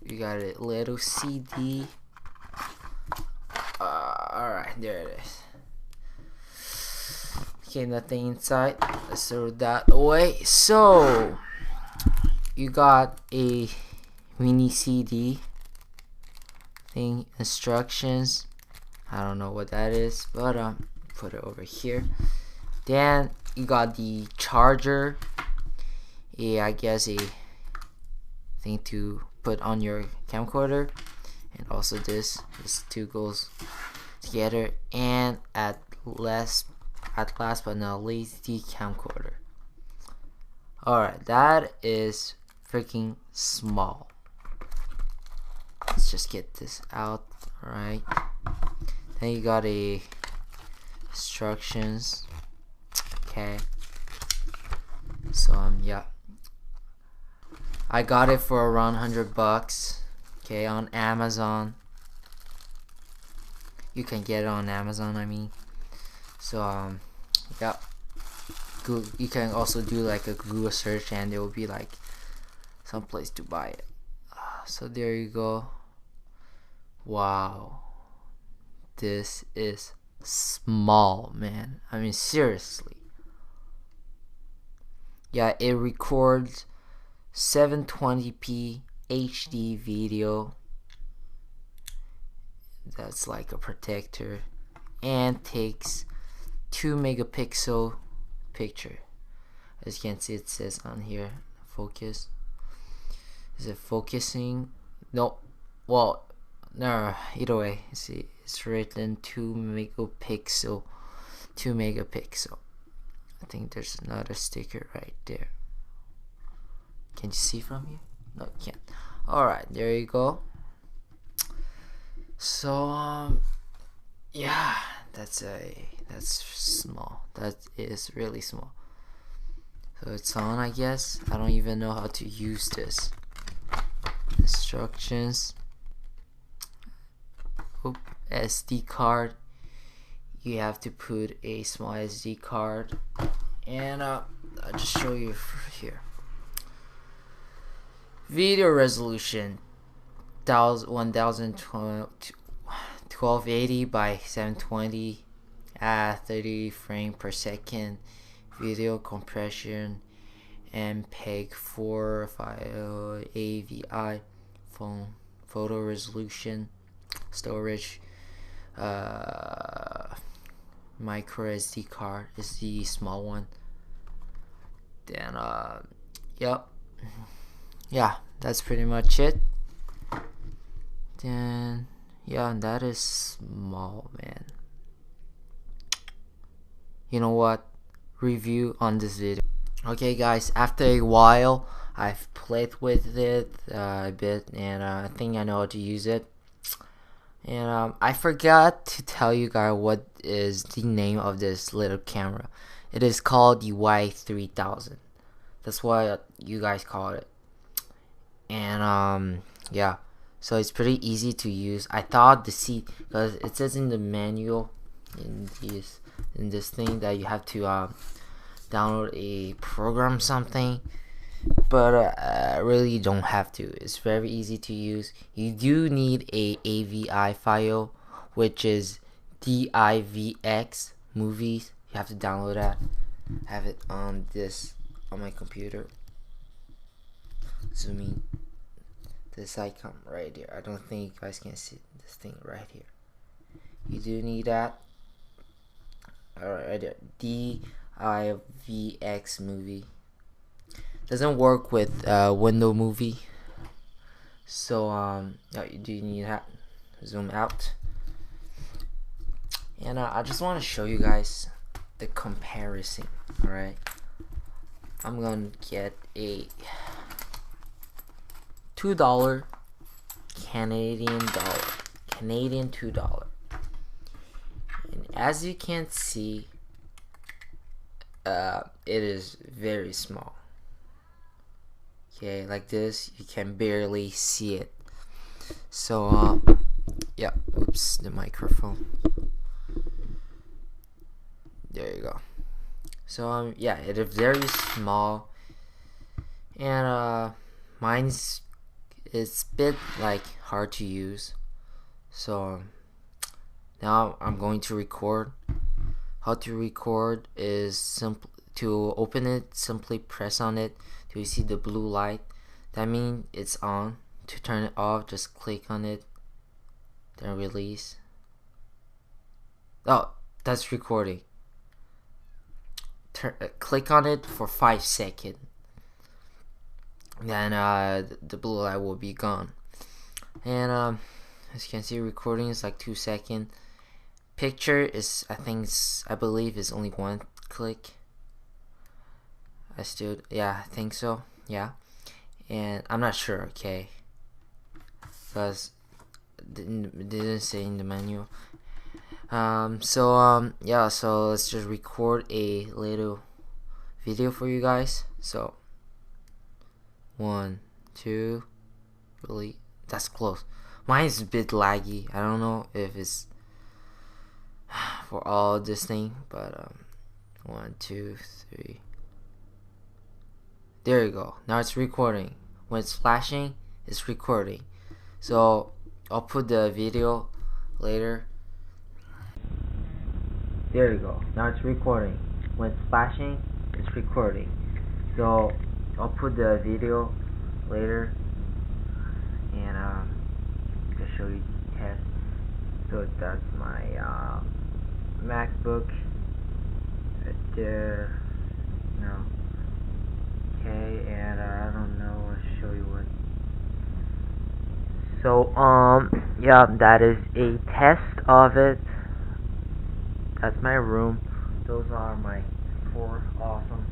You got a little CD. Alright, there it is. Okay, nothing inside. Let's throw that away. So you got a mini CD thing, instructions. I don't know what that is, but put it over here. Then you got the charger. I guess a thing to put on your camcorder, and also this two goes together. And at last but not least, the camcorder. Alright, that is freaking small. Let's just get this out. Alright, then you got a instructions. Okay, so yeah, I got it for around $100. Okay, on Amazon. You can get it on Amazon, I mean. So yeah, you can also do like a Google search and there will be like some place to buy it. So there you go. Wow, this is small, man. I mean, seriously. Yeah, it records 720p HD video. That's like a protector, and takes 2 megapixel picture. As you can see, it says on here, focus. Is it focusing? No. Well, no. Either way, see, it's written 2 megapixel. 2 megapixel. I think there's another sticker right there. Can you see from here? No, you can't. Alright, there you go. So yeah, that's small. That is really small. So it's on, I guess. I don't even know how to use this. Instructions. Oop, SD card. You have to put a small SD card, and I'll just show you here. Video resolution 1280 by 720 at 30 frames per second. Video compression MPEG 4 file AVI phone photo resolution storage. Micro SD card is the small one. Then yep, yeah, that's pretty much it. Then yeah, that is small, man. You know what, review on this video. Okay guys, after a while I've played with it a bit, and I think I know how to use it. And I forgot to tell you guys what is the name of this little camera. It is called the Y3000. That's what you guys call it. And yeah, so it's pretty easy to use. I thought because it says in the manual in this thing that you have to download a program something, but really you don't have to. It's very easy to use. You do need a AVI file, which is DIVX movies. You have to download that. I have it on my computer. Zooming this icon right here. I don't think you guys can see this thing right here. You do need that. Alright, right there. DIVX movie. Doesn't work with window movie. So you do need that. Zoom out. And I just want to show you guys the comparison. Alright, I'm gonna get a $2 Canadian $2, and as you can see, it is very small. Okay, like this, you can barely see it. So yeah, oops, the microphone. There you go. So yeah, it is very small, and mine's it's a bit like hard to use. So now I'm going to record. How to record is simple. To open it, simply press on it. Do you see the blue light? That means it's on. To turn it off, just click on it, then release. Oh, that's recording. Click on it for 5 seconds. Then the blue light will be gone. And as you can see, recording is like 2 seconds. Picture is, I believe is only 1 click. I think so. Yeah, and I'm not sure. Okay, because didn't say in the menu. Yeah, so let's just record a little video for you guys. So 1, 2, really, that's close. Mine is a bit laggy. I don't know if it's for all this thing, but 1, 2, 3. There you go. Now it's recording. When it's flashing, it's recording. So I'll put the video later. There you go. Now it's recording. When it's flashing, it's recording. So I'll put the video later, and to show you the test. So that's my MacBook right there. No. Okay, and I don't know. I'll show you what. So yeah, that is a test of it. That's my room. Those are my 4 awesome